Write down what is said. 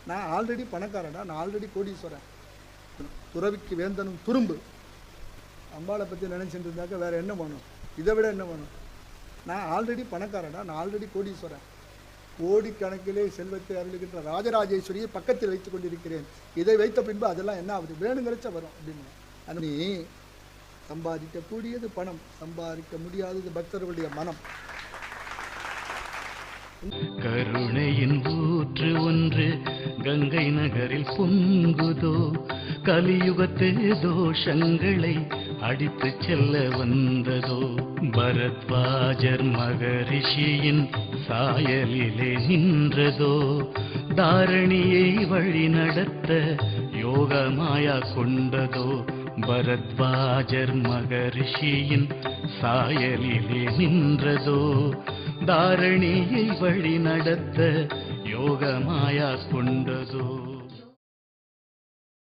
நான் ஆல்ரெடி பணக்காரடா, நான் ஆல்ரெடி கோடீஸ்வரன். துறவிக்கு வேந்தனும் துரும்பு. அம்பாளை பற்றி நினச்சிட்டு இருந்தாக்க வேறு என்ன வேணும்? இதை விட என்ன வேணும்? நான் ஆல்ரெடி பணக்காரடா, நான் ஆல்ரெடி கோடீஸ்வரன். கோடிக்கணக்கிலே செல்வத்தை அருளுகின்ற ராஜராஜேஸ்வரியை பக்கத்தில் வைத்துக் கொண்டிருக்கிறேன். இதை வைத்த பின்பு அதெல்லாம் என்ன ஆகுது? வேணுங்கிறச்ச வரும் அப்படின்னு. நீ சம்பாதிக்கக்கூடியது பணம், சம்பாதிக்க முடியாதது பக்தர்களுடைய மனம். கருணையின் ஊற்று ஒன்று கங்கை நகரில் பொங்குதோ, கலியுகத்து தோஷங்களை அடித்து செல்ல வந்ததோ, பரத்வாஜர் மகரிஷியின் சாயலிலே நின்றதோ, தாரணியை வழி நடத்த யோகமாயா கொண்டதோ, பரத்வாஜர் மகரிஷியின் சாயலிலே நின்றதோ, தாரணியை வழி நடத்த யோகமாயா கொண்டதோ.